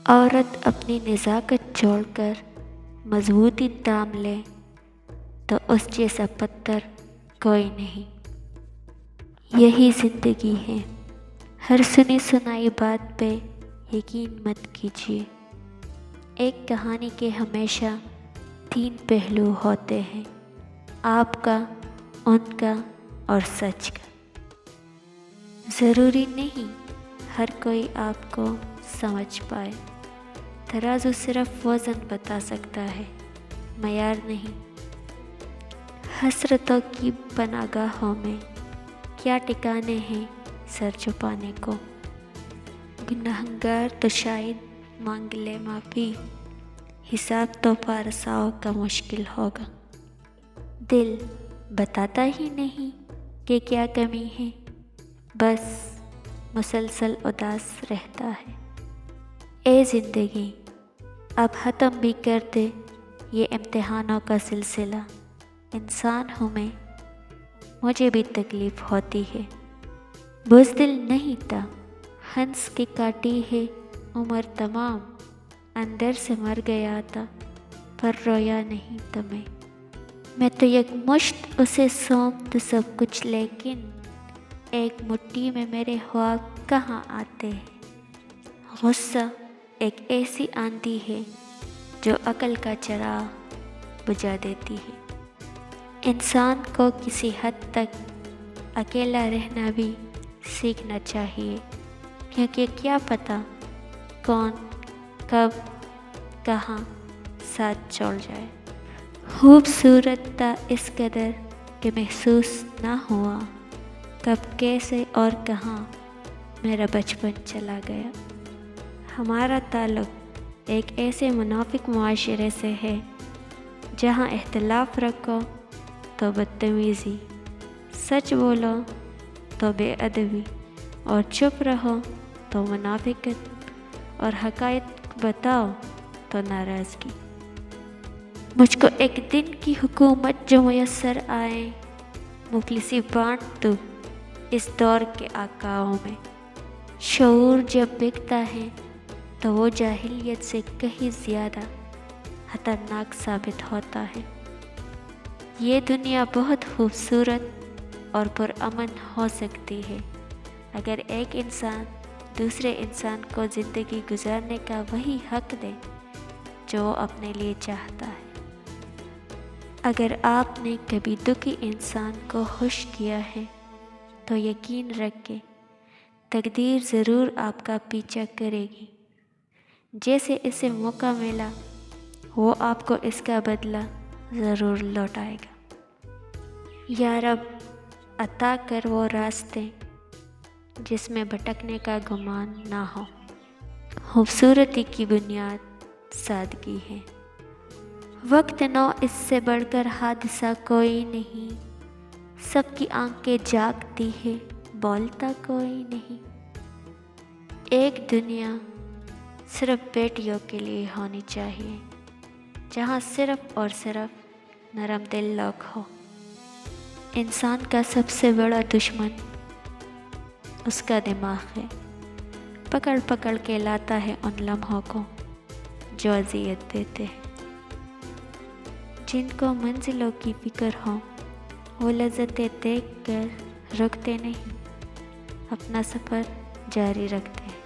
عورت اپنی نزاکت چھوڑ کر مضبوطی تام لے تو اس جیسا پتھر کوئی نہیں۔ یہی زندگی ہے، ہر سنی سنائی بات پہ یقین مت کیجیے۔ ایک کہانی کے ہمیشہ 3 پہلو ہوتے ہیں، آپ کا، ان کا اور سچ کا۔ ضروری نہیں ہر کوئی آپ کو سمجھ پائے۔ ترازو صرف وزن بتا سکتا ہے، معیار نہیں۔ حسرتوں کی پناہگاہوں میں کیا ٹھکانے ہیں سر چھپانے کو؟ گنہگار تو شاید مانگ لے معافی، حساب تو پارساؤں کا مشکل ہوگا۔ دل بتاتا ہی نہیں کہ کیا کمی ہے، بس مسلسل اداس رہتا ہے۔ اے زندگی اب ختم بھی کر دے یہ امتحانوں کا سلسلہ۔ انسان ہوں میں، مجھے بھی تکلیف ہوتی ہے۔ بزدل نہیں تھا، ہنس کے کاٹی ہے عمر تمام۔ اندر سے مر گیا تھا پر رویا نہیں تھا میں تو یک مشت اسے سونپ دوں سب کچھ، لیکن ایک مٹھی میں میرے خواب کہاں آتے ہیں۔ غصہ ایک ایسی آندھی ہے جو عقل کا چراغ بجھا دیتی ہے۔ انسان کو کسی حد تک اکیلا رہنا بھی سیکھنا چاہیے، کیونکہ کیا پتہ کون کب کہاں ساتھ چھوڑ جائے۔ خوبصورت تھا اس قدر کہ محسوس نہ ہوا، کب کیسے اور کہاں میرا بچپن چلا گیا۔ ہمارا تعلق ایک ایسے منافق معاشرے سے ہے جہاں اختلاف رکھو تو بدتمیزی، سچ بولو تو بے ادبی، اور چپ رہو تو منافقت، اور حقائق بتاؤ تو ناراضگی۔ مجھ کو ایک دن کی حکومت جو میسر آئے، مفلسی بانٹ دو اس دور کے آقاؤں میں۔ شعور جب بکتا ہے تو وہ جاہلیت سے کہیں زیادہ خطرناک ثابت ہوتا ہے۔ یہ دنیا بہت خوبصورت اور پرامن ہو سکتی ہے اگر ایک انسان دوسرے انسان کو زندگی گزارنے کا وہی حق دے جو وہ اپنے لیے چاہتا ہے۔ اگر آپ نے کبھی دکھی انسان کو خوش کیا ہے تو یقین رکھیں تقدیر ضرور آپ کا پیچھا کرے گی۔ جیسے اسے موقع ملا وہ آپ کو اس کا بدلہ ضرور لوٹائے گا۔ یا رب عطا کر وہ راستے جس میں بھٹکنے کا گمان نہ ہو۔ خوبصورتی کی بنیاد سادگی ہے۔ وقت نو اس سے بڑھ کر حادثہ کوئی نہیں، سب کی آنکھیں جاگتی ہے بولتا کوئی نہیں۔ ایک دنیا صرف بیٹیوں کے لیے ہونی چاہیے جہاں صرف اور صرف نرم دل لوگ ہو۔ انسان کا سب سے بڑا دشمن اس کا دماغ ہے، پکڑ پکڑ کے لاتا ہے ان لمحوں کو جو اذیت دیتے ہیں۔ جن کو منزلوں کی فکر ہو وہ لذتیں دیکھ کر رکتے نہیں، اپنا سفر جاری رکھتے ہیں۔